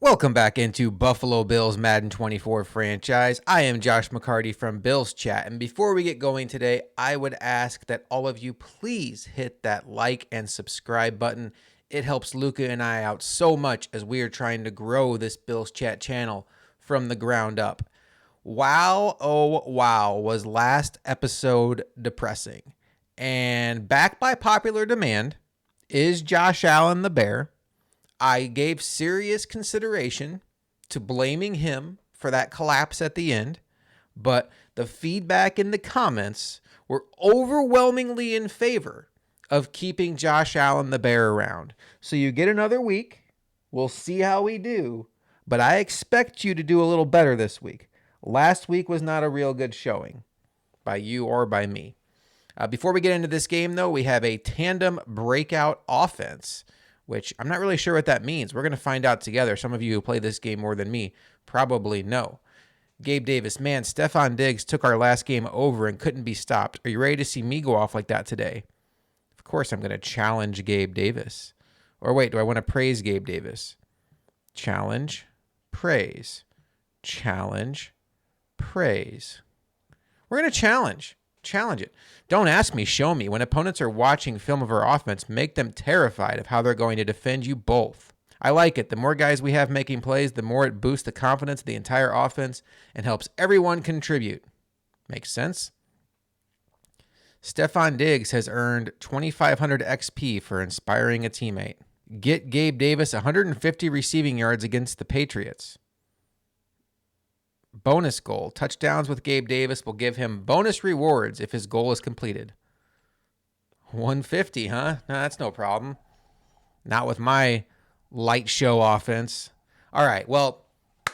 Welcome back into Buffalo Bills Madden 24 franchise. I am Josh McCarty from Bills Chat. And before we get going today, I would ask that all of you please hit that like and subscribe button. It helps Luca and I out so much as we are trying to grow this Bills Chat channel from the ground up. Wow, oh wow, was last episode depressing. And back by popular demand is Josh Allen the Bear. I gave serious consideration to blaming him for that collapse at the end, but the feedback in the comments were overwhelmingly in favor of keeping Josh Allen the Bear around. So you get another week. We'll see how we do, but I expect you to do a little better this week. Last week was not a real good showing by you or by me. Before we get into this game, though, we have a tandem breakout offense, which I'm not really sure what that means. We're going to find out together. Some of you who play this game more than me probably know. Gabe Davis, man, Stephon Diggs took our last game over and couldn't be stopped. Are you ready to see me go off like that today? Of course, I'm going to challenge Gabe Davis. Or wait, do I want to praise Gabe Davis? Challenge, praise. Challenge, praise. We're going to challenge it. Don't ask me, show me. When opponents are watching film of our offense, make them terrified of how they're going to defend you both. I like it. The more guys we have making plays, the more it boosts the confidence of the entire offense and helps everyone contribute. Makes sense? Stephon Diggs has earned 2,500 XP for inspiring a teammate. Get Gabe Davis 150 receiving yards against the Patriots. Bonus goal. Touchdowns with Gabe Davis will give him bonus rewards if his goal is completed. 150, huh? No, that's no problem. Not with my light show offense. All right, well,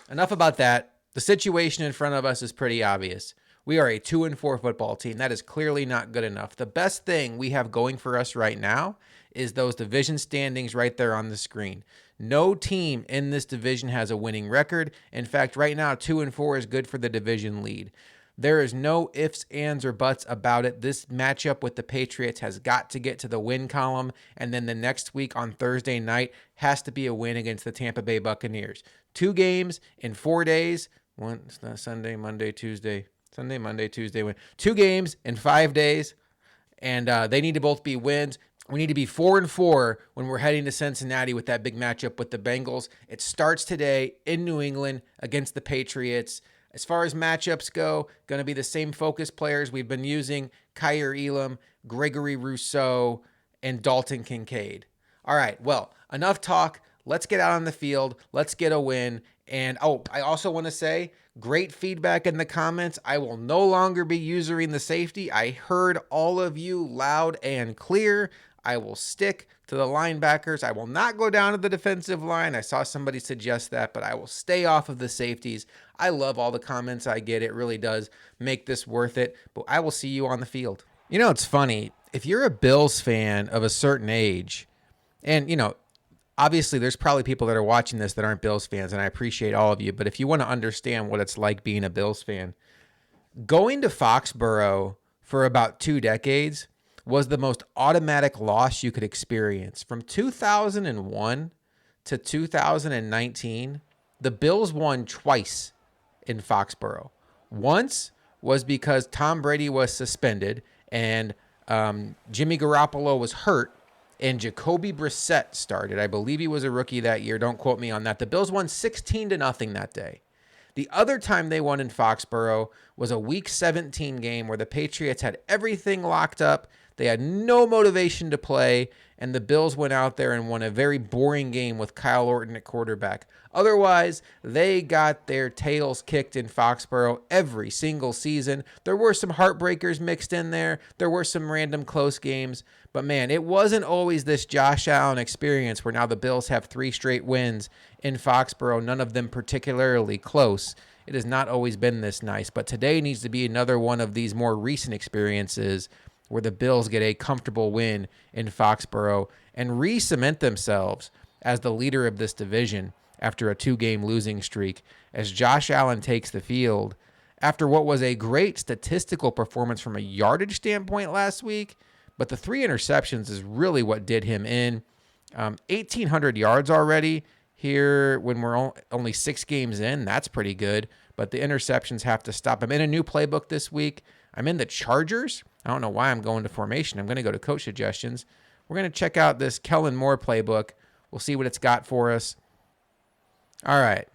enough about that. The situation in front of us is pretty obvious. We are a 2-4 football team. That is clearly not good enough. The best thing we have going for us right now is those division standings right there on the screen. No team in this division has a winning record. In fact, right now, 2-4 is good for the division lead. There is no ifs, ands, or buts about it. This matchup with the Patriots has got to get to the win column, and then the next week on Thursday night has to be a win against the Tampa Bay Buccaneers. 2 games in 4 days. Sunday, Monday, Tuesday, win. 2 games in 5 days, and they need to both be wins. We need to be 4-4 when we're heading to Cincinnati with that big matchup with the Bengals. It starts today in New England against the Patriots. As far as matchups go, going to be the same focus players we've been using: Kyer Elam, Gregory Rousseau, and Dalton Kincaid. All right, well, enough talk. Let's get out on the field. Let's get a win. And, I also want to say, great feedback in the comments. I will no longer be using the safety. I heard all of you loud and clear. I will stick to the linebackers. I will not go down to the defensive line. I saw somebody suggest that, but I will stay off of the safeties. I love all the comments I get. It really does make this worth it. But I will see you on the field. You know, it's funny. If you're a Bills fan of a certain age, and, obviously there's probably people that are watching this that aren't Bills fans, and I appreciate all of you. But if you want to understand what it's like being a Bills fan, going to Foxborough for about 2 decades was the most automatic loss you could experience. From 2001 to 2019, the Bills won twice in Foxborough. Once was because Tom Brady was suspended and Jimmy Garoppolo was hurt and Jacoby Brissett started. I believe he was a rookie that year. Don't quote me on that. The Bills won 16-0 that day. The other time they won in Foxborough was a Week 17 game where the Patriots had everything locked up. They had no motivation to play, and the Bills went out there and won a very boring game with Kyle Orton at quarterback. Otherwise, they got their tails kicked in Foxborough every single season. There were some heartbreakers mixed in there. There were some random close games. But, man, it wasn't always this Josh Allen experience where now the Bills have 3 straight wins in Foxborough, none of them particularly close. It has not always been this nice. But today needs to be another one of these more recent experiences where the Bills get a comfortable win in Foxborough and re-cement themselves as the leader of this division after a 2-game losing streak, as Josh Allen takes the field after what was a great statistical performance from a yardage standpoint last week, but the 3 interceptions is really what did him in. 1,800 yards already. here when we're only 6 games in. That's pretty good, but the interceptions have to stop. I'm in a new playbook this week. I'm in the Chargers. I don't know why I'm going to formation. I'm going to go to coach suggestions. We're going to check out this Kellen Moore playbook. We'll see what it's got for us. All right.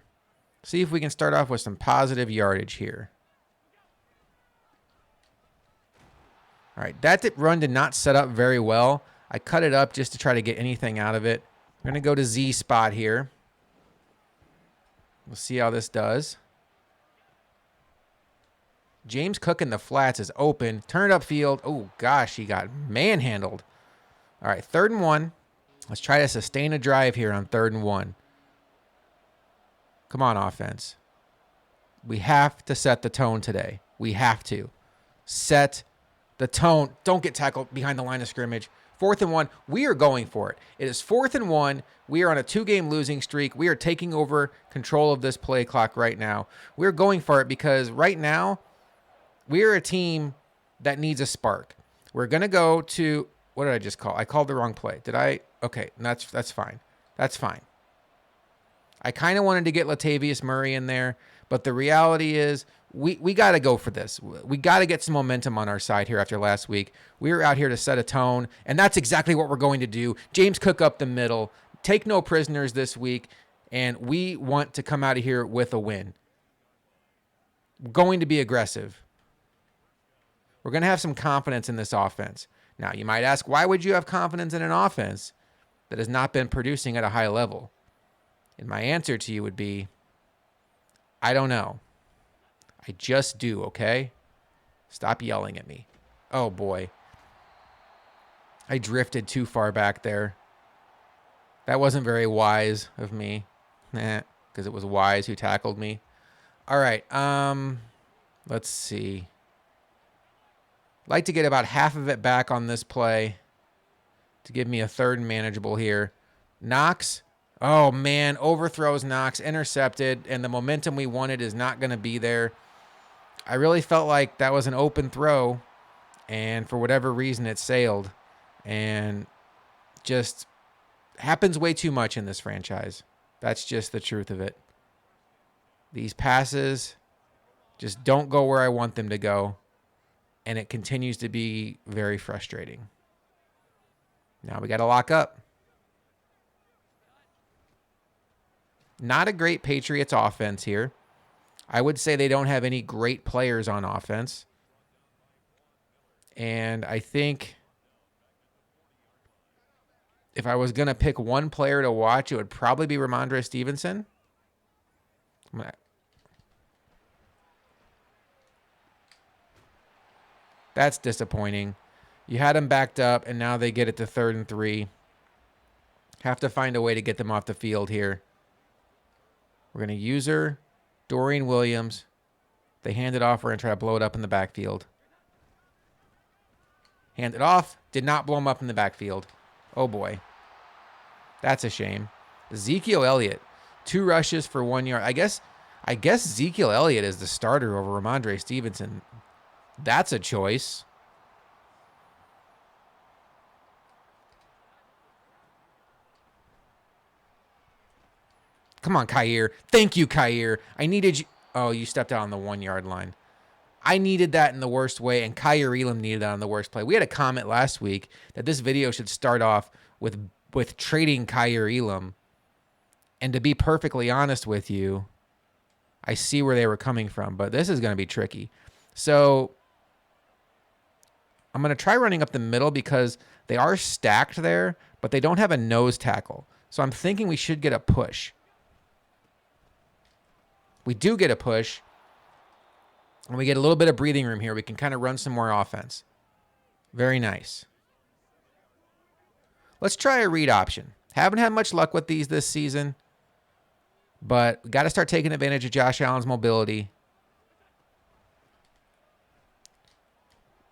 See if we can start off with some positive yardage here. All right, that run did not set up very well. I cut it up just to try to get anything out of it. We're going to go to Z spot here. We'll see how this does. James Cook in the flats is open. Turn it upfield. Oh, gosh, he got manhandled. All right, 3rd and 1. Let's try to sustain a drive here on 3rd and 1. Come on, offense. We have to set the tone today. We have to. Set the tone. Don't get tackled behind the line of scrimmage. 4th and 1. We are going for it. It is 4th and 1. We are on a 2-game losing streak. We are taking over control of this play clock right now. We're going for it because right now we are a team that needs a spark. We're going to go to, what did I just call? I called the wrong play. Did I? Okay, that's fine. That's fine. I kind of wanted to get Latavius Murray in there, but the reality is we got to go for this. We got to get some momentum on our side here after last week. We were out here to set a tone, and that's exactly what we're going to do. James Cook up the middle. Take no prisoners this week, and we want to come out of here with a win. We're going to be aggressive. We're going to have some confidence in this offense. Now, you might ask, why would you have confidence in an offense that has not been producing at a high level? And my answer to you would be, I don't know. I just do, okay? Stop yelling at me. Oh, boy. I drifted too far back there. That wasn't very wise of me. Because it was Wise who tackled me. All right. Let's see. Like to get about half of it back on this play to give me a 3rd and manageable here. Knox. Oh, man. Overthrows Knox. Intercepted. And the momentum we wanted is not going to be there. I really felt like that was an open throw. And for whatever reason, it sailed. And just happens way too much in this franchise. That's just the truth of it. These passes just don't go where I want them to go. And it continues to be very frustrating. Now we got to lock up. Not a great Patriots offense here. I would say they don't have any great players on offense. And I think if I was going to pick one player to watch, it would probably be Ramondre Stevenson. That's disappointing. You had them backed up, and now they get it to 3rd and 3. Have to find a way to get them off the field here. We're going to use her. Dorian Williams. They hand it off. We're going to try to blow it up in the backfield. Hand it off. Did not blow him up in the backfield. Oh, boy. That's a shame. Ezekiel Elliott. 2 rushes for 1 yard. I guess Ezekiel Elliott is the starter over Ramondre Stevenson. That's a choice. Come on, Kyer. Thank you, Kyer. I needed you. Oh, you stepped out on the 1 yard line. I needed that in the worst way, and Kyer Elam needed that on the worst play. We had a comment last week that this video should start off with trading Kyer Elam. And to be perfectly honest with you, I see where they were coming from, but this is going to be tricky. So I'm going to try running up the middle because they are stacked there, but they don't have a nose tackle. So I'm thinking we should get a push. We do get a push, and we get a little bit of breathing room here. We can kind of run some more offense. Very nice. Let's try a read option. Haven't had much luck with these this season, but we got to start taking advantage of Josh Allen's mobility.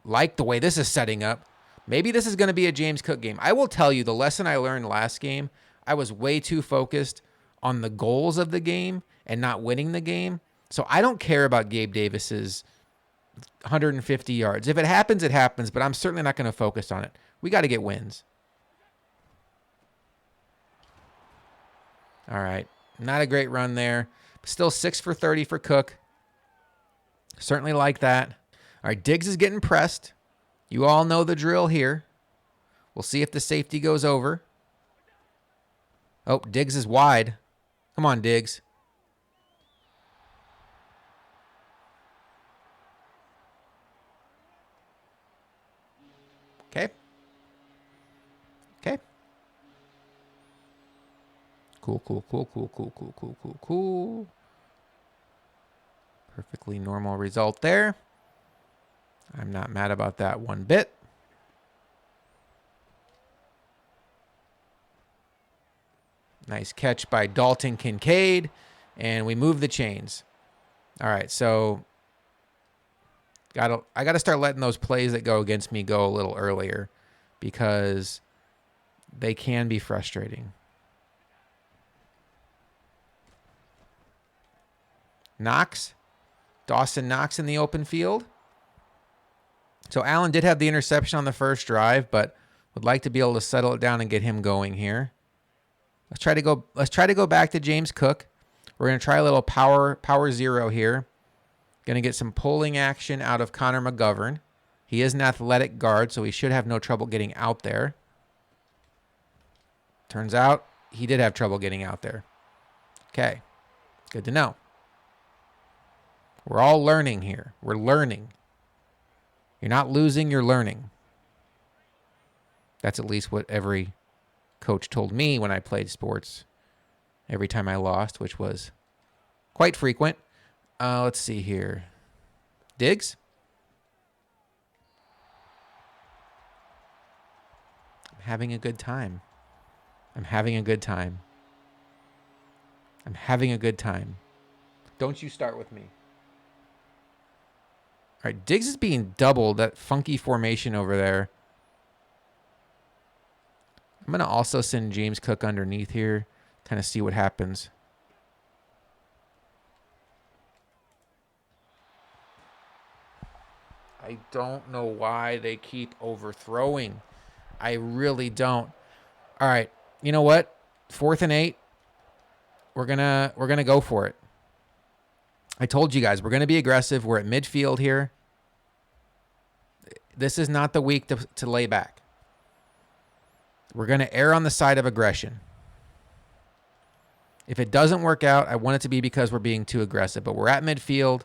Like the way this is setting up. Maybe this is going to be a James Cook game. I will tell you the lesson I learned last game. I was way too focused on the goals of the game and not winning the game. So I don't care about Gabe Davis's 150 yards. If it happens, it happens, but I'm certainly not going to focus on it. We got to get wins. All right. Not a great run there. But still 6 for 30 for Cook. Certainly like that. All right, Diggs is getting pressed. You all know the drill here. We'll see if the safety goes over. Oh, Diggs is wide. Come on, Diggs. Okay. Okay. Cool. Perfectly normal result there. I'm not mad about that one bit. Nice catch by Dalton Kincaid. And we move the chains. All right, so I gotta start letting those plays that go against me go a little earlier because they can be frustrating. Dawson Knox in the open field. So Allen did have the interception on the first drive, but would like to be able to settle it down and get him going here. Let's try to go back to James Cook. We're going to try a little power zero here. Going to get some pulling action out of Connor McGovern. He is an athletic guard, so he should have no trouble getting out there. Turns out he did have trouble getting out there. Okay, good to know. We're all learning here. We're learning. You're not losing, you're learning. That's at least what every coach told me when I played sports every time I lost, which was quite frequent. Let's see here. Diggs? I'm having a good time. I'm having a good time. I'm having a good time. Don't you start with me. All right, Diggs is being doubled, that funky formation over there. I'm going to also send James Cook underneath here, kind of see what happens. I don't know why they keep overthrowing. I really don't. All right, you know what? 4th and 8. We're gonna go for it. I told you guys we're gonna be aggressive. We're at midfield here. This is not the week to lay back. We're gonna err on the side of aggression. If it doesn't work out, I want it to be because we're being too aggressive. But we're at midfield.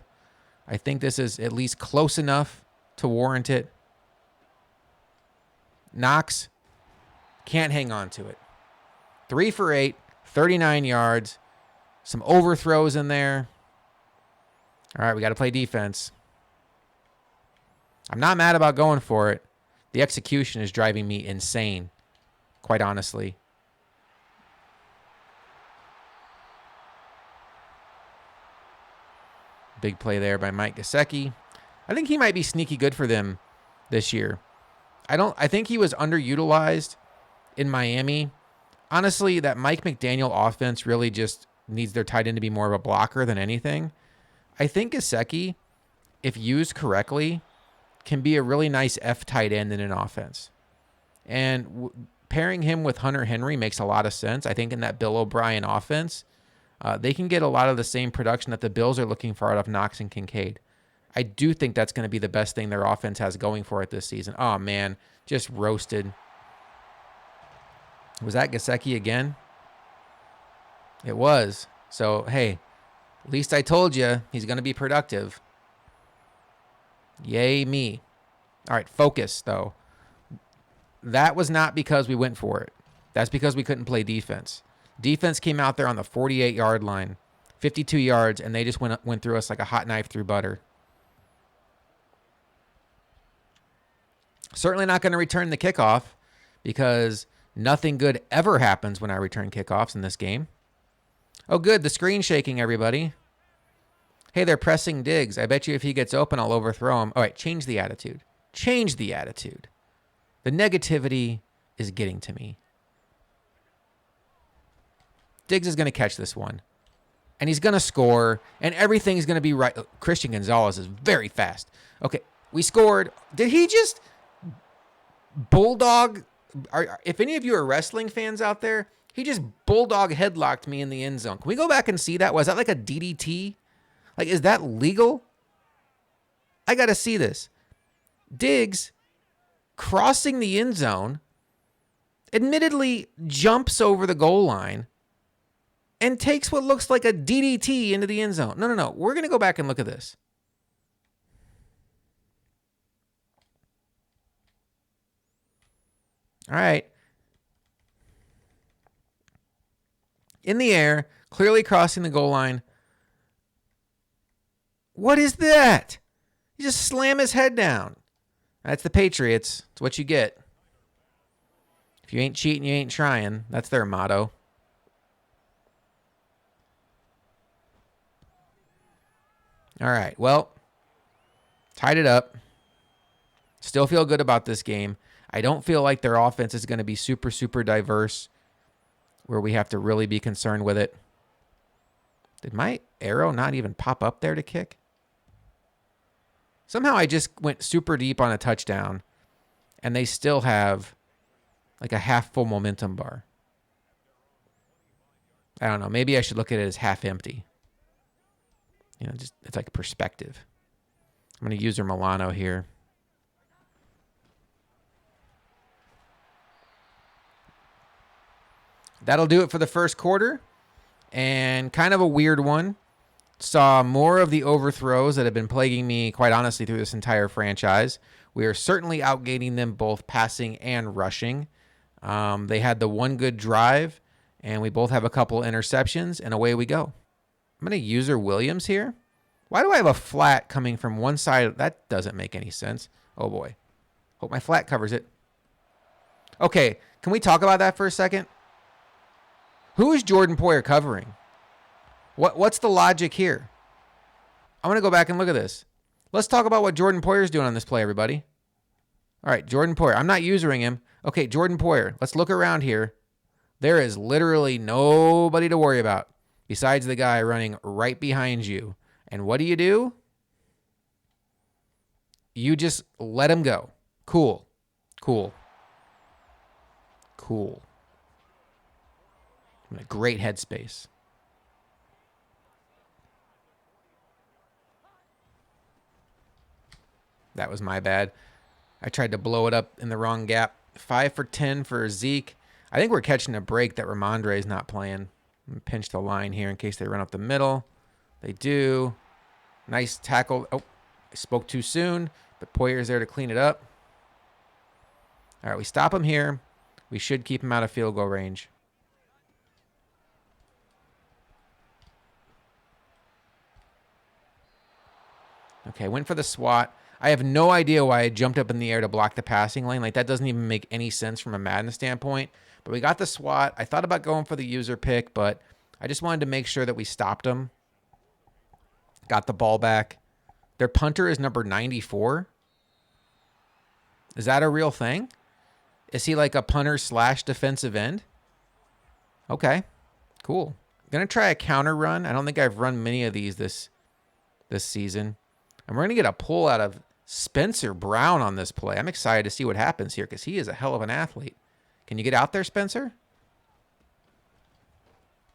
I think this is at least close enough to warrant it. Knox can't hang on to it. 3 for 8, 39 yards. Some overthrows in there. All right, we got to play defense. I'm not mad about going for it. The execution is driving me insane, quite honestly. Big play there by Mike Gesicki. I think he might be sneaky good for them this year. I think he was underutilized in Miami. Honestly, that Mike McDaniel offense really just needs their tight end to be more of a blocker than anything. I think Gesicki, if used correctly, can be a really nice F tight end in an offense. And pairing him with Hunter Henry makes a lot of sense. I think in that Bill O'Brien offense, they can get a lot of the same production that the Bills are looking for out of Knox and Kincaid. I do think that's going to be the best thing their offense has going for it this season. Oh, man, just roasted. Was that Gesicki again? It was. So, hey, at least I told you he's going to be productive. Yay me. All right, focus, though. That was not because we went for it. That's because we couldn't play defense. Defense came out there on the 48-yard line, 52 yards, and they just went through us like a hot knife through butter. Certainly not going to return the kickoff because nothing good ever happens when I return kickoffs in this game. Oh, good. The screen's shaking, everybody. Hey, they're pressing Diggs. I bet you if he gets open, I'll overthrow him. All right, change the attitude. Change the attitude. The negativity is getting to me. Diggs is going to catch this one. And he's going to score. And everything's going to be right. Christian Gonzalez is very fast. Okay, we scored. Did he just bulldog? If any of you are wrestling fans out there, He just bulldog headlocked me in the end zone. Can we go back and see that? Was that like a DDT? Like, is that legal? I got to see this. Diggs crossing the end zone, admittedly jumps over the goal line, and takes what looks like a DDT into the end zone. No. We're going to go back and look at this. All right. In the air, clearly crossing the goal line. What is that? You just slam his head down. That's the Patriots. It's what you get. If you ain't cheating, you ain't trying. That's their motto. All right, well, tied it up. Still feel good about this game. I don't feel like their offense is going to be super, super diverse where we have to really be concerned with it. Did my arrow not even pop up there to kick? Somehow I just went super deep on a touchdown, and they still have like a half full momentum bar. I don't know. Maybe I should look at it as half empty. You know, just it's like perspective. I'm going to use Milano here. That'll do it for the first quarter. And kind of a weird one. Saw more of the overthrows that have been plaguing me, quite honestly, through this entire franchise. We are certainly outgaining them both passing and rushing. They had the one good drive, and we both have a couple interceptions, and away we go. I'm going to user Williams here. Why do I have a flat coming from one side? That doesn't make any sense. Oh, boy. Hope my flat covers it. Okay, can we talk about that for a second? Who is Jordan Poyer covering? What's the logic here? I'm going to go back and look at this. Let's talk about what Jordan Poyer is doing on this play, everybody. All right, Jordan Poyer. I'm not usering him. Okay, Jordan Poyer. Let's look around here. There is literally nobody to worry about besides the guy running right behind you. And what do? You just let him go. Cool. I'm in a great headspace. That was my bad. I tried to blow it up in the wrong gap. 5 for 10 for Zeke. I think we're catching a break that Ramondre is not playing. Let me pinch the line here in case they run up the middle. They do. Nice tackle. Oh, I spoke too soon, but Poyer's there to clean it up. All right, we stop him here. We should keep him out of field goal range. Okay, went for the swat. I have no idea why I jumped up in the air to block the passing lane. Like, that doesn't even make any sense from a Madden standpoint. But we got the swat. I thought about going for the user pick, but I just wanted to make sure that we stopped him. Got the ball back. Their punter is number 94. Is that a real thing? Is he like a punter / defensive end? Okay, cool. Going to try a counter run. I don't think I've run many of these this season. And we're going to get a pull out of Spencer Brown on this play. I'm excited to see what happens here because he is a hell of an athlete. Can you get out there, Spencer?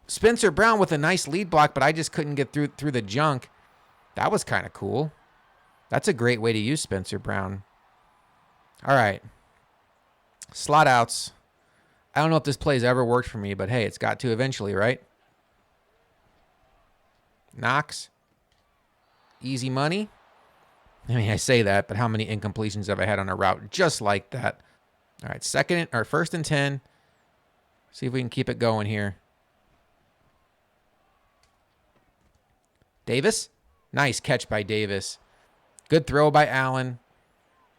Spencer Brown with a nice lead block, but I just couldn't get through the junk. That was kind of cool. That's a great way to use Spencer Brown. All right. Slot outs. I don't know if this play's ever worked for me, but hey, it's got to eventually, right? Knox. Easy money. I mean, I say that, but how many incompletions have I had on a route just like that? All right, first and 10. See if we can keep it going here. Davis. Nice catch by Davis. Good throw by Allen.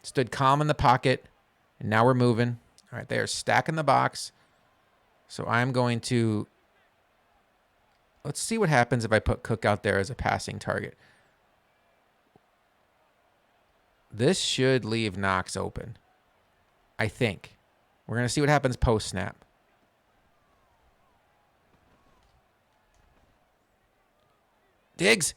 Stood calm in the pocket. And now we're moving. All right, they are stacking the box. So I'm going to... Let's see what happens if I put Cook out there as a passing target. This should leave Knox open. I think. We're going to see what happens post-snap. Diggs.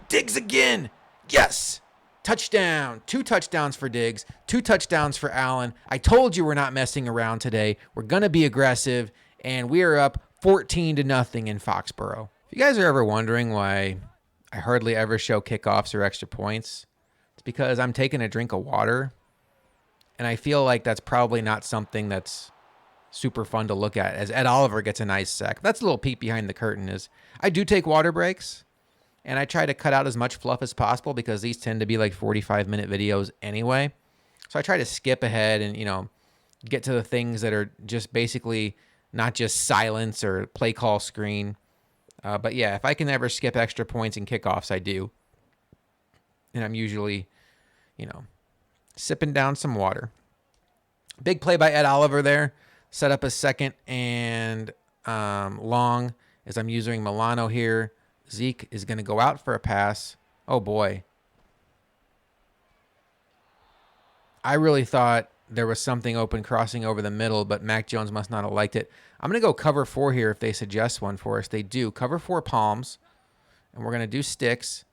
Diggs again. Yes. Touchdown. 2 touchdowns for Diggs. 2 touchdowns for Allen. I told you we're not messing around today. We're going to be aggressive, and we are up 14-0 in Foxborough. If you guys are ever wondering why I hardly ever show kickoffs or extra points, it's because I'm taking a drink of water, and I feel like that's probably not something that's super fun to look at, as Ed Oliver gets a nice sack. That's a little peek behind the curtain. Is I do take water breaks, and I try to cut out as much fluff as possible because these tend to be like 45-minute videos anyway. So I try to skip ahead and, get to the things that are just basically not just silence or play call screen. But yeah, if I can ever skip extra points and kickoffs, I do. And I'm usually, sipping down some water. Big play by Ed Oliver there. Set up a 2nd and long as I'm using Milano here. Zeke is going to go out for a pass. Oh, boy. I really thought there was something open crossing over the middle, but Mac Jones must not have liked it. I'm going to go cover 4 here if they suggest one for us. They do. Cover 4 palms, and we're going to do sticks.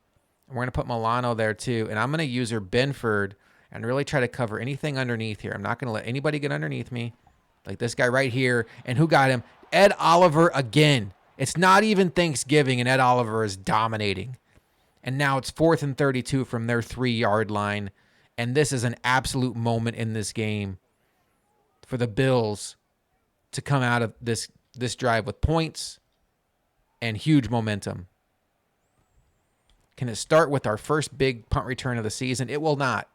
And we're going to put Milano there too, and I'm going to use her Benford and really try to cover anything underneath here. I'm not going to let anybody get underneath me, like this guy right here. And who got him? Ed Oliver again. It's not even Thanksgiving, and Ed Oliver is dominating. And now it's 4th and 32 from their 3-yard line. And this is an absolute moment in this game for the Bills to come out of this drive with points and huge momentum. Can it start with our first big punt return of the season? It will not,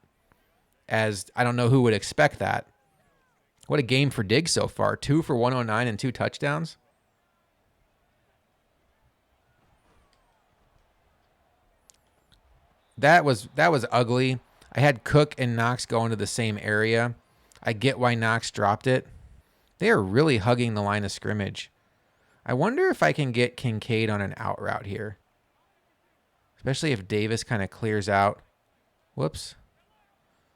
as I don't know who would expect that. What a game for Diggs so far. 2 for 109 and 2 touchdowns. That was ugly. I had Cook and Knox going to the same area. I get why Knox dropped it. They are really hugging the line of scrimmage. I wonder if I can get Kincaid on an out route here. Especially if Davis kind of clears out. Whoops.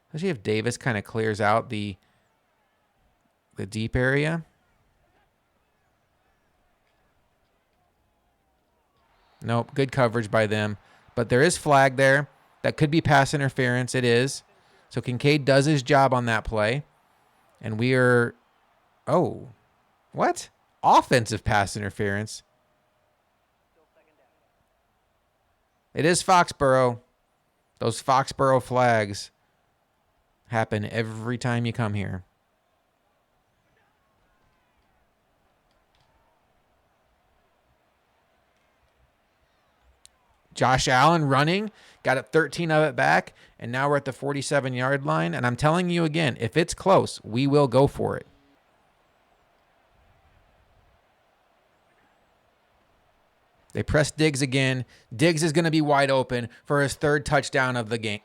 Especially if Davis kind of clears out the deep area. Nope, good coverage by them. But there is flag there. That could be pass interference. It is. So Kincaid does his job on that play. And we are... Oh. What? Offensive pass interference. It is Foxborough. Those Foxborough flags happen every time you come here. Josh Allen running, got it 13 of it back, and now we're at the 47-yard line. And I'm telling you again, if it's close, we will go for it. They press Diggs again. Diggs is going to be wide open for his 3rd touchdown of the game.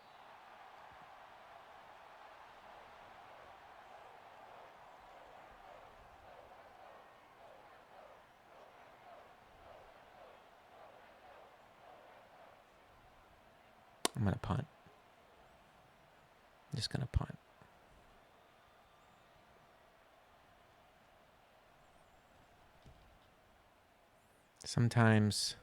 I'm going to punt. I'm just going to punt. Sometimes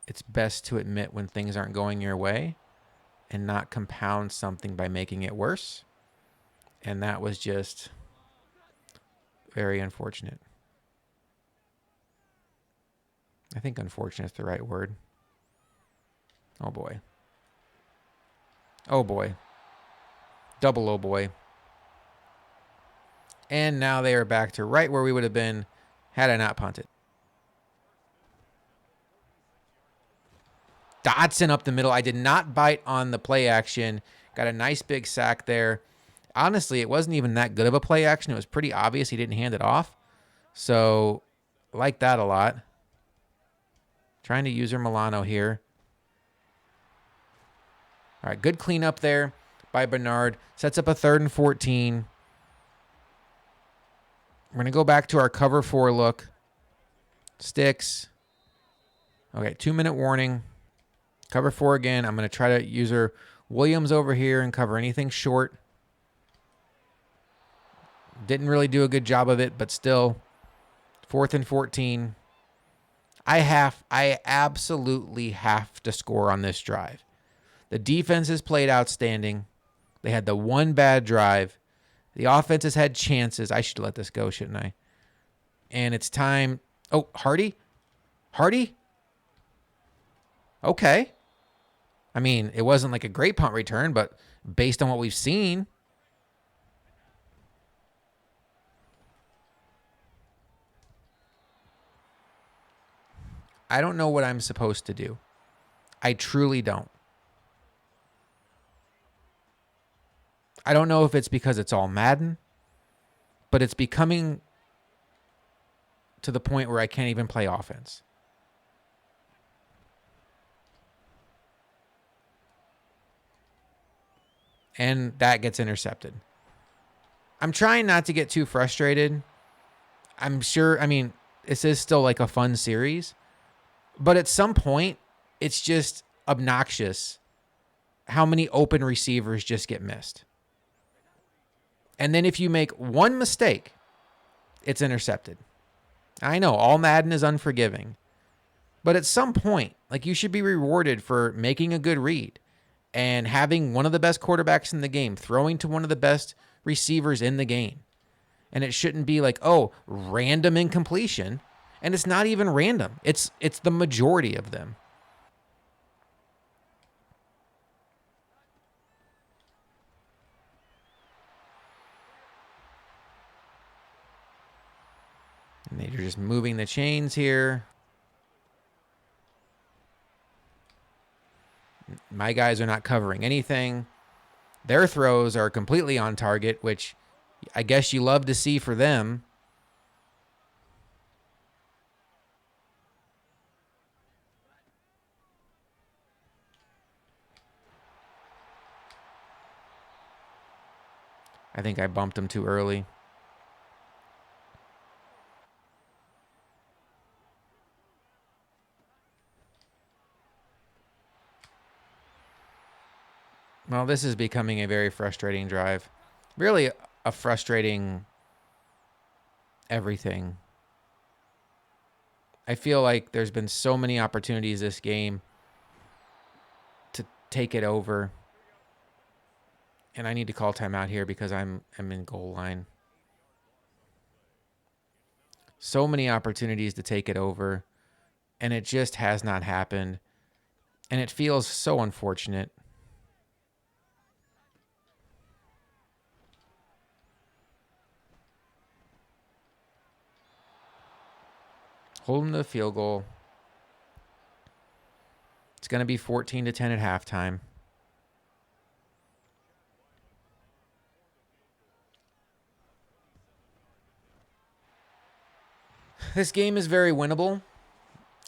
it's best to admit when things aren't going your way and not compound something by making it worse. And that was just very unfortunate. I think unfortunate is the right word. Oh, boy. Oh, boy. Double oh, boy. And now they are back to right where we would have been had I not punted. Dotson up the middle. I did not bite on the play action. Got a nice big sack there. Honestly, it wasn't even that good of a play action. It was pretty obvious he didn't hand it off. So, I like that a lot. Trying to use her Milano here. All right, good cleanup there by Bernard. Sets up a 3rd and 14. We're going to go back to our cover 4 look. Sticks. Okay, 2-minute warning. Cover 4 again. I'm going to try to use her Williams over here and cover anything short. Didn't really do a good job of it, but still. 4th and 14. I absolutely have to score on this drive. The defense has played outstanding. They had the one bad drive. The offense has had chances. I should let this go, shouldn't I? And it's time. Oh, Hardy? Hardy? Okay. I mean, it wasn't like a great punt return, but based on what we've seen. I don't know what I'm supposed to do. I truly don't. I don't know if it's because it's all Madden, but it's becoming to the point where I can't even play offense. And that gets intercepted. I'm trying not to get too frustrated. I'm sure, I mean, this is still like a fun series, but at some point, it's just obnoxious how many open receivers just get missed. And then if you make one mistake, it's intercepted. I know, all Madden is unforgiving. But at some point, like, you should be rewarded for making a good read and having one of the best quarterbacks in the game, throwing to one of the best receivers in the game. And it shouldn't be like, oh, random incompletion. And it's not even random. It's the majority of them. And they're just moving the chains here. My guys are not covering anything. Their throws are completely on target, which I guess you love to see for them. I think I bumped him too early. Well, this is becoming a very frustrating drive. Really a frustrating everything. I feel like there's been so many opportunities this game to take it over. And I need to call timeout here because I'm in goal line. So many opportunities to take it over, and it just has not happened. And it feels so unfortunate. Hold them to the field goal. It's going to be 14-10 at halftime. This game is very winnable.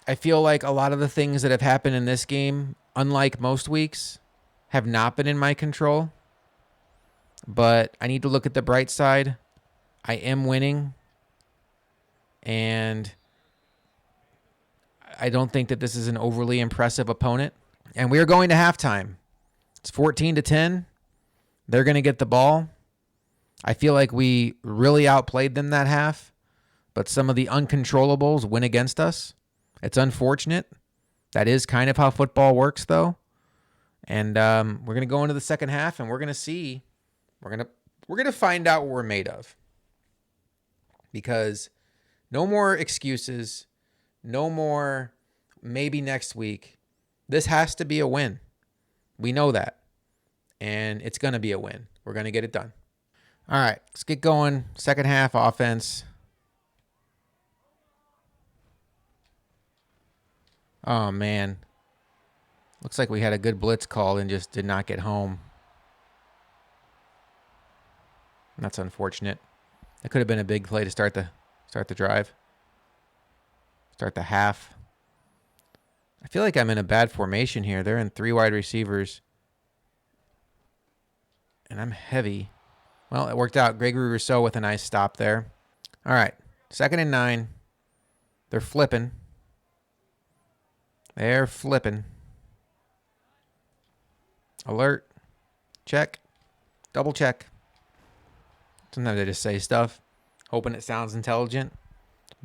I feel like a lot of the things that have happened in this game, unlike most weeks, have not been in my control. But I need to look at the bright side. I am winning. And I don't think that this is an overly impressive opponent. And we are going to halftime. It's 14-10. They're going to get the ball. I feel like we really outplayed them that half, but some of the uncontrollables went against us. It's unfortunate. That is kind of how football works, though. And we're going to go into the second half, and we're going to see. We're going to find out what we're made of. Because no more excuses. No more maybe next week. This has to be a win. We know that. And it's going to be a win. We're going to get it done. All right, let's get going. Second half offense. Oh, man. Looks like we had a good blitz call and just did not get home. That's unfortunate. That could have been a big play to start the drive. Start the half. I feel like I'm in a bad formation here. They're in 3 wide receivers. And I'm heavy. Well, it worked out. Gregory Rousseau with a nice stop there. All right. 2nd and 9. They're flipping. They're flipping. Alert. Check. Double check. Sometimes I just say stuff, hoping it sounds intelligent.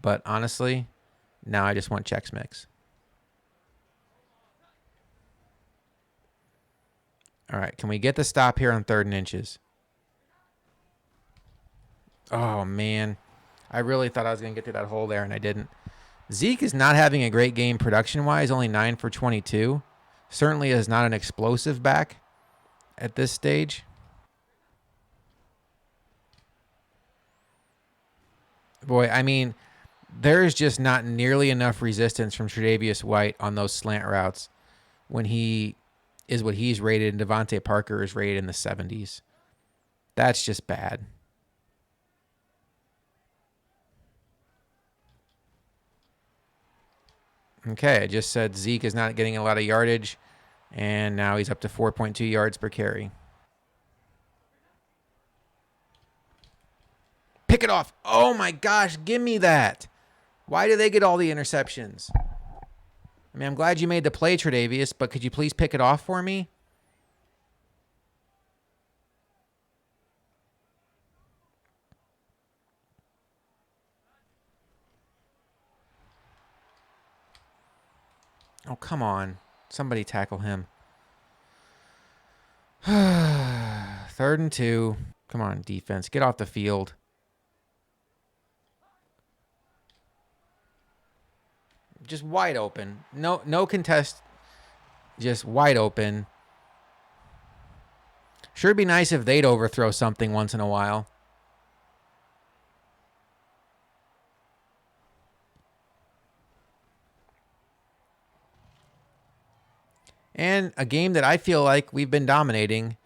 But honestly, now I just want checks mix. All right, can we get the stop here on 3rd and inches? Oh, man. I really thought I was going to get through that hole there, and I didn't. Zeke is not having a great game production-wise, only 9 for 22. Certainly is not an explosive back at this stage. Boy, I mean, there's just not nearly enough resistance from Tre'Davious White on those slant routes when he is what he's rated and Devontae Parker is rated in the 70s. That's just bad. Okay, I just said Zeke is not getting a lot of yardage, and now he's up to 4.2 yards per carry. Pick it off. Oh, my gosh, give me that. Why do they get all the interceptions? I mean, I'm glad you made the play, Tre'Davious, but could you please pick it off for me? Oh, come on. Somebody tackle him. 3rd and 2. Come on, defense. Get off the field. Just wide open. No contest. Just wide open. Sure, it'd be nice if they'd overthrow something once in a while. And a game that I feel like we've been dominating,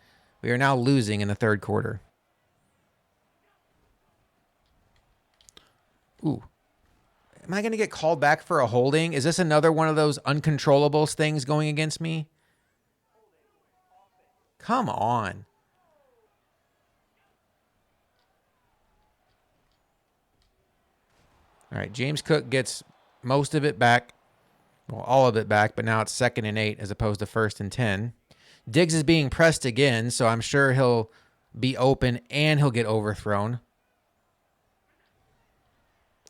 we are now losing in the 3rd quarter. Ooh. Am I going to get called back for a holding? Is this another one of those uncontrollables things going against me? Come on. All right, James Cook gets most of it back. Well, all of it back, but now it's 2nd and 8 as opposed to 1st and 10. Diggs is being pressed again, so I'm sure he'll be open and he'll get overthrown.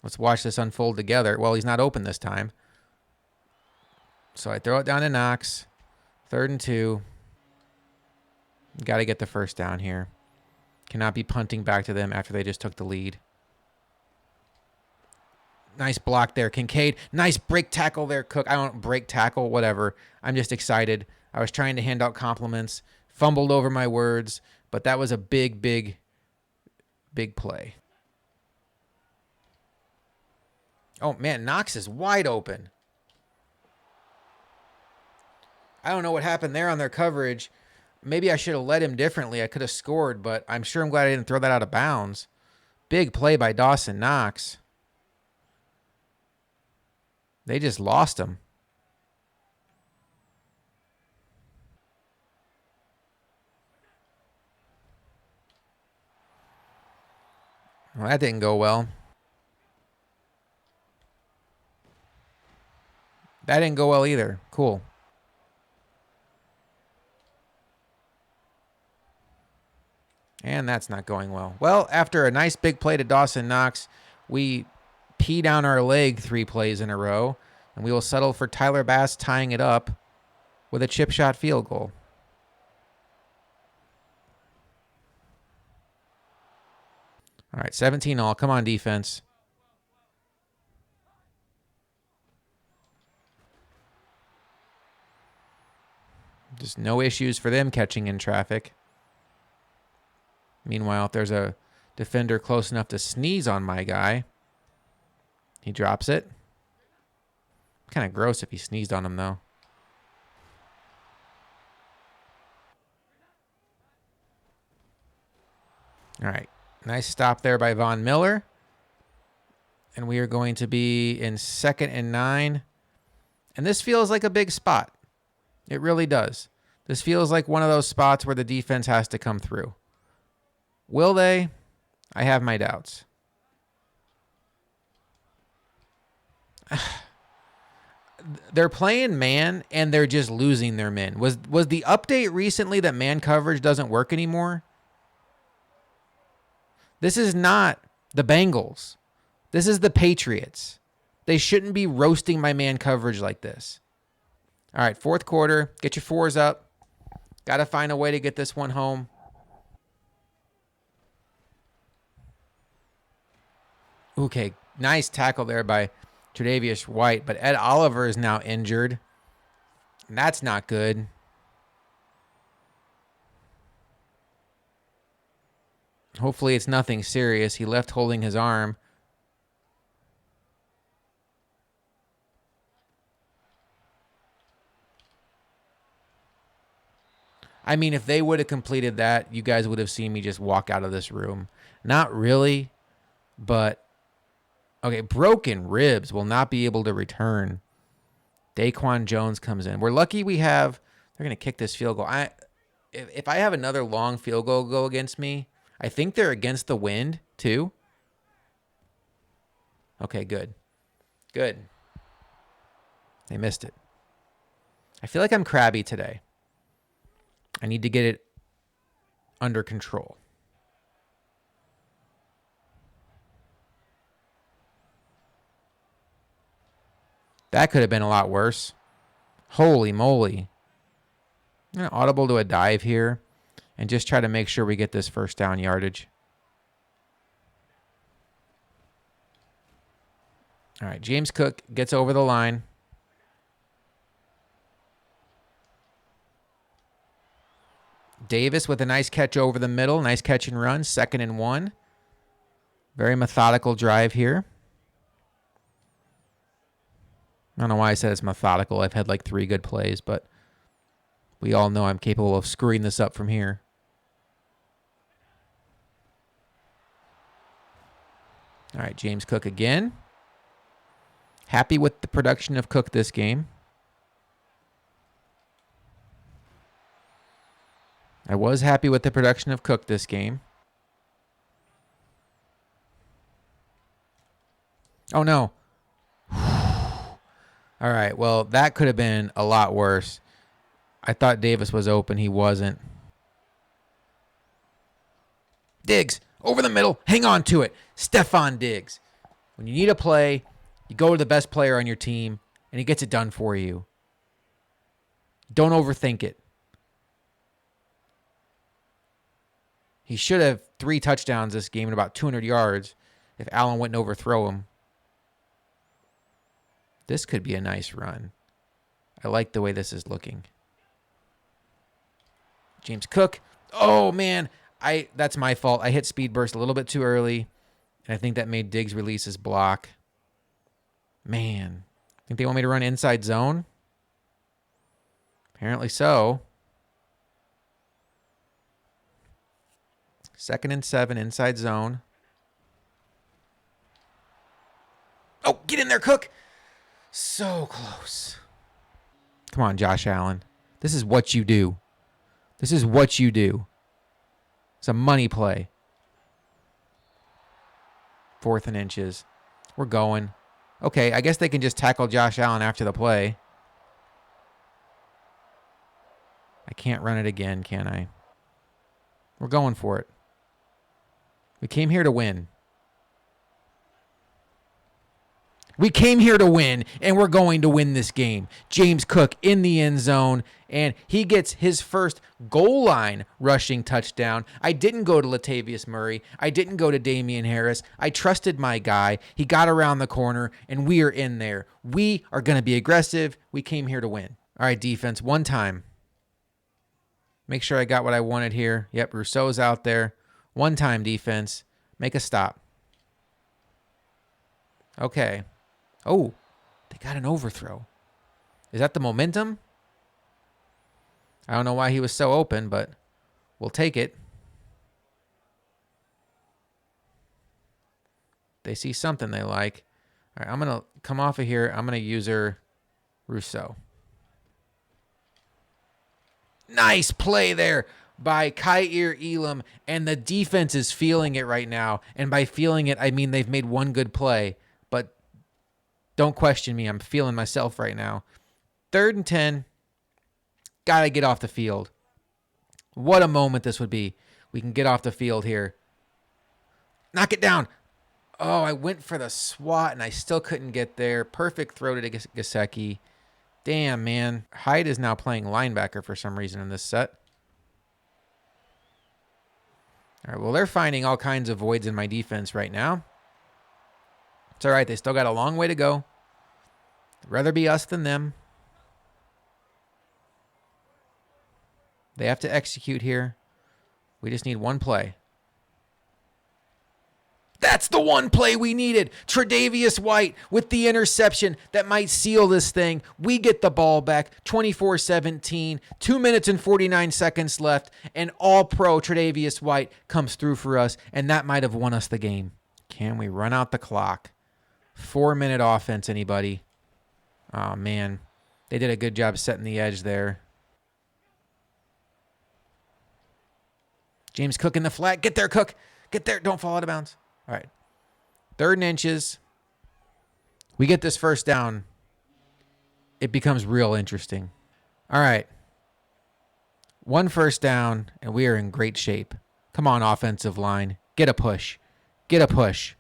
Let's watch this unfold together. Well, he's not open this time. So I throw it down to Knox. 3rd and 2. Got to get the first down here. Cannot be punting back to them after they just took the lead. Nice block there, Kincaid. Nice break tackle there, Cook. I don't break tackle, whatever. I'm just excited. I was trying to hand out compliments. Fumbled over my words. But that was a big, big, big play. Oh, man, Knox is wide open. I don't know what happened there on their coverage. Maybe I should have led him differently. I could have scored, but I'm sure I'm glad I didn't throw that out of bounds. Big play by Dawson Knox. They just lost him. Well, that didn't go well. That didn't go well either. Cool. And that's not going well. Well, after a nice big play to Dawson Knox, we pee down our leg 3 plays in a row, and we will settle for Tyler Bass tying it up with a chip shot field goal. All right, 17-all. Come on, defense. Just no issues for them catching in traffic. Meanwhile, if there's a defender close enough to sneeze on my guy, he drops it. Kind of gross if he sneezed on him, though. All right. Nice stop there by Von Miller. And we are going to be in 2nd and 9. And this feels like a big spot. It really does. This feels like one of those spots where the defense has to come through. Will they? I have my doubts. They're playing man, and they're just losing their men. Was the update recently that man coverage doesn't work anymore? This is not the Bengals. This is the Patriots. They shouldn't be roasting my man coverage like this. All right, 4th quarter. Get your 4s up. Got to find a way to get this one home. Okay, nice tackle there by Tre'Davious White, but Ed Oliver is now injured. And that's not good. Hopefully it's nothing serious. He left holding his arm. I mean, if they would have completed that, you guys would have seen me just walk out of this room. Not really, but okay, broken ribs will not be able to return. Daquan Jones comes in. We're lucky we have, they're going to kick this field goal. If I have another long field goal go against me, I think they're against the wind too. Okay, good. Good. They missed it. I feel like I'm crabby today. I need to get it under control. That could have been a lot worse. Holy moly. I'm going to audible to a dive here and just try to make sure we get this first down yardage. All right, James Cook gets over the line. Davis with a nice catch over the middle. Nice catch and run. 2nd and 1. Very methodical drive here. I don't know why I said it's methodical. I've had like 3 good plays, but we all know I'm capable of screwing this up from here. All right, James Cook again. Happy with the production of Cook this game. I was happy with the production of Cook this game. Oh, no. All right, well, that could have been a lot worse. I thought Davis was open. He wasn't. Diggs, over the middle. Hang on to it. Stephon Diggs. When you need a play, you go to the best player on your team, and he gets it done for you. Don't overthink it. He should have 3 touchdowns this game and about 200 yards if Allen wouldn't overthrow him. This could be a nice run. I like the way this is looking. James Cook. Oh, man. That's my fault. I hit speed burst a little bit too early, and I think that made Diggs release his block. Man. Think they want me to run inside zone? Apparently so. 2nd and 7, inside zone. Oh, get in there, Cook. So close. Come on, Josh Allen. This is what you do. This is what you do. It's a money play. 4th and inches. We're going. Okay, I guess they can just tackle Josh Allen after the play. I can't run it again, can I? We're going for it. We came here to win. We came here to win, and we're going to win this game. James Cook in the end zone, and he gets his first goal line rushing touchdown. I didn't go to Latavius Murray. I didn't go to Damian Harris. I trusted my guy. He got around the corner, and we are in there. We are going to be aggressive. We came here to win. All right, defense, one time. Make sure I got what I wanted here. Yep, Rousseau's out there. One time, defense. Make a stop. Okay. Oh, they got an overthrow. Is that the momentum? I don't know why he was so open, but we'll take it. They see something they like. All right, I'm going to come off of here. I'm going to user Rousseau. Nice play there by Kaiir Elam, and the defense is feeling it right now. And by feeling it, I mean they've made one good play. But don't question me. I'm feeling myself right now. 3rd and 10. Got to get off the field. What a moment this would be. We can get off the field here. Knock it down. Oh, I went for the swat, and I still couldn't get there. Perfect throw to Gesicki. Damn, man. Hyde is now playing linebacker for some reason in this set. All right, well, they're finding all kinds of voids in my defense right now. It's all right. They still got a long way to go. I'd rather be us than them. They have to execute here. We just need one play. That's the one play we needed. Tre'Davious White with the interception that might seal this thing. We get the ball back, 24-17, 2 minutes and 49 seconds left, and all-pro Tre'Davious White comes through for us, and that might have won us the game. Can we run out the clock? 4-minute offense, anybody? Oh, man. They did a good job setting the edge there. James Cook in the flat. Get there, Cook. Get there. Don't fall out of bounds. All right. 3rd and inches. We get this first down. It becomes real interesting. All right. 1 first down, and we are in great shape. Come on, offensive line. Get a push. Get a push.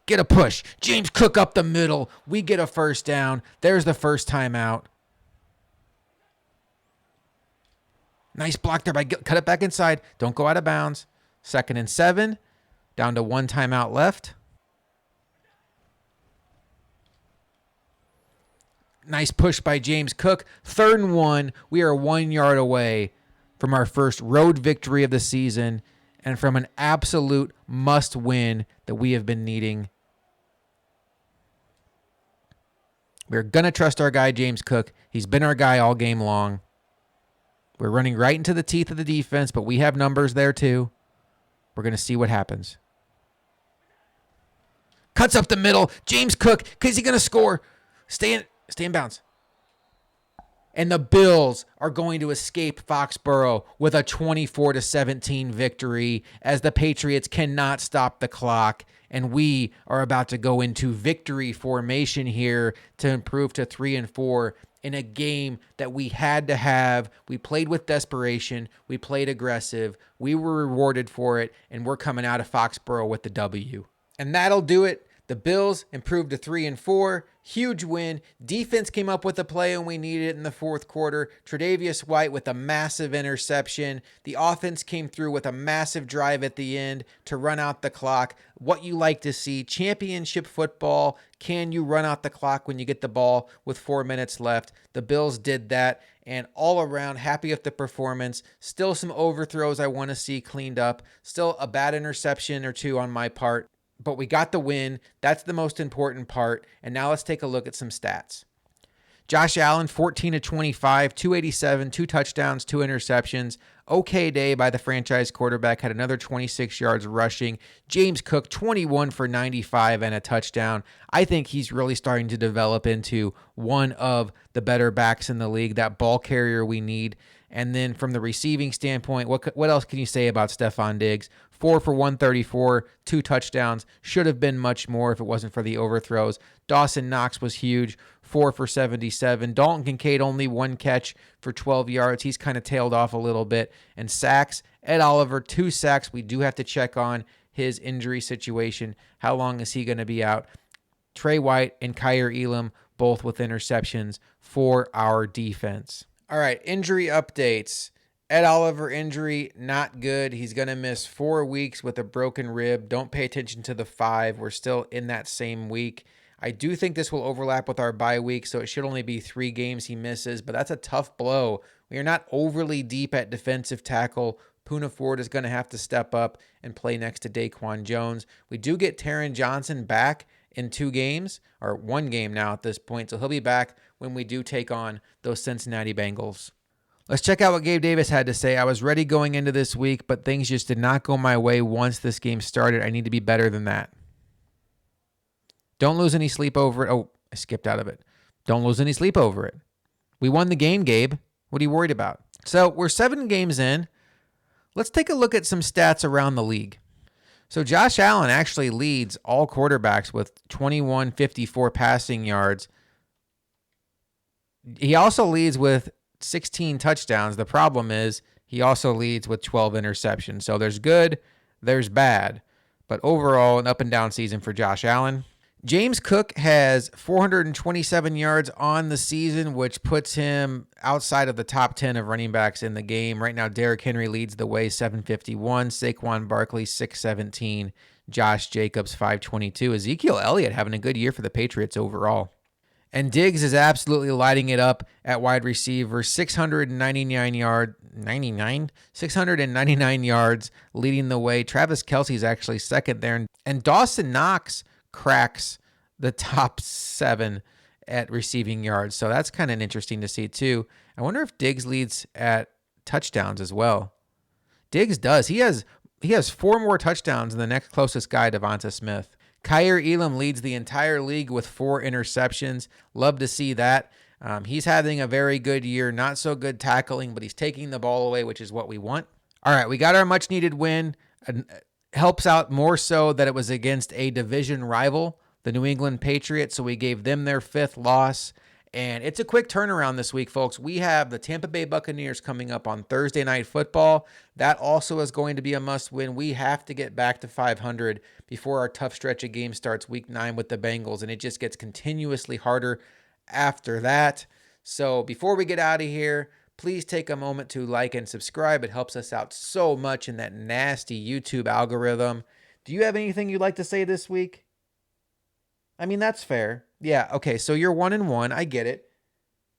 Get a push. James Cook up the middle. We get a first down. There's the first timeout. Nice block there by cut it back inside. Don't go out of bounds. 2nd and 7. Down to 1 timeout left. Nice push by James Cook. 3rd and 1. We are 1 yard away from our first road victory of the season and from an absolute must-win that we have been needing. We're going to trust our guy, James Cook. He's been our guy all game long. We're running right into the teeth of the defense, but we have numbers there too. We're going to see what happens. Cuts up the middle. James Cook, is he going to score? Stay in bounds. And the Bills are going to escape Foxborough with a 24-17 victory as the Patriots cannot stop the clock. And we are about to go into victory formation here to improve to 3-4 in a game that we had to have. We played with desperation. We played aggressive. We were rewarded for it, and we're coming out of Foxborough with the W. And that'll do it. The Bills improved to 3-4. Huge win. Defense came up with a play when we needed it in the 4th quarter. Tre'Davious White with a massive interception. The offense came through with a massive drive at the end to run out the clock. What you like to see, championship football. Can you run out the clock when you get the ball with 4 minutes left? The Bills did that, and all around happy with the performance. Still some overthrows I want to see cleaned up. Still a bad interception or 2 on my part. But we got the win. That's the most important part. And now let's take a look at some stats. Josh Allen, 14-25, 287, 2 touchdowns, 2 interceptions. Okay day by the franchise quarterback. Had another 26 yards rushing. James Cook, 21 for 95 and a touchdown. I think he's really starting to develop into one of the better backs in the league, that ball carrier we need. And then from the receiving standpoint, what else can you say about Stephon Diggs? 4 for 134, 2 touchdowns. Should have been much more if it wasn't for the overthrows. Dawson Knox was huge, 4 for 77. Dalton Kincaid only 1 catch for 12 yards. He's kind of tailed off a little bit. And sacks, Ed Oliver, 2 sacks. We do have to check on his injury situation. How long is he going to be out? Trey White and Kyer Elam, both with interceptions for our defense. All right, injury updates. Ed Oliver injury, not good. He's going to miss 4 weeks with a broken rib. Don't pay attention to the 5. We're still in that same week. I do think this will overlap with our bye week, so it should only be 3 games he misses, but that's a tough blow. We are not overly deep at defensive tackle. Poona Ford is going to have to step up and play next to Daquan Jones. We do get Taron Johnson back in 2 games, or 1 game now at this point, so he'll be back when we do take on those Cincinnati Bengals. Let's check out what Gabe Davis had to say. I was ready going into this week, but things just did not go my way once this game started. I need to be better than that. Don't lose any sleep over it. Oh, I skipped out of it. Don't lose any sleep over it. We won the game, Gabe. What are you worried about? So we're 7 games in. Let's take a look at some stats around the league. So Josh Allen actually leads all quarterbacks with 2154 passing yards. He also leads with 16 touchdowns. The problem is he also leads with 12 interceptions. So there's good, there's bad. But overall, an up and down season for Josh Allen. James Cook has 427 yards on the season, which puts him outside of the top 10 of running backs in the game. Right now, Derrick Henry leads the way, 751. Saquon Barkley, 617. Josh Jacobs, 522. Ezekiel Elliott having a good year for the Patriots overall. And Diggs is absolutely lighting it up at wide receiver, 699 yards, leading the way. Travis Kelce's actually second there. And Dawson Knox cracks the top 7 at receiving yards. So that's kind of interesting to see too. I wonder if Diggs leads at touchdowns as well. Diggs does. He has 4 more touchdowns than the next closest guy, Devonta Smith. Kyer Elam leads the entire league with 4 interceptions. Love to see that. He's having a very good year. Not so good tackling, but he's taking the ball away, which is what we want. All right, we got our much-needed win. Helps out more so that it was against a division rival, the New England Patriots, so we gave them their 5th loss. And it's a quick turnaround this week, folks. We have the Tampa Bay Buccaneers coming up on Thursday Night Football. That also is going to be a must-win. We have to get back to 500 before our tough stretch of games starts Week 9 with the Bengals, and it just gets continuously harder after that. So before we get out of here, please take a moment to like and subscribe. It helps us out so much in that nasty YouTube algorithm. Do you have anything you'd like to say this week? I mean, that's fair. Yeah, okay, so you're 1-1. I get it.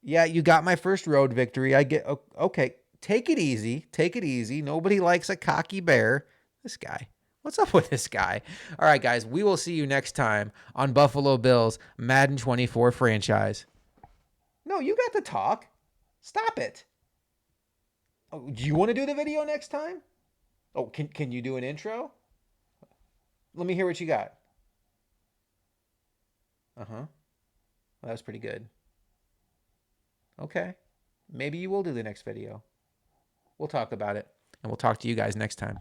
Yeah, you got my first road victory. I get, okay, take it easy. Take it easy. Nobody likes a cocky bear. This guy. What's up with this guy? All right, guys, we will see you next time on Buffalo Bills Madden 24 franchise. No, you got to talk. Stop it. Oh, do you want to do the video next time? Oh, can you do an intro? Let me hear what you got. Uh-huh. Well, that was pretty good. Okay. Maybe you will do the next video. We'll talk about it, and we'll talk to you guys next time.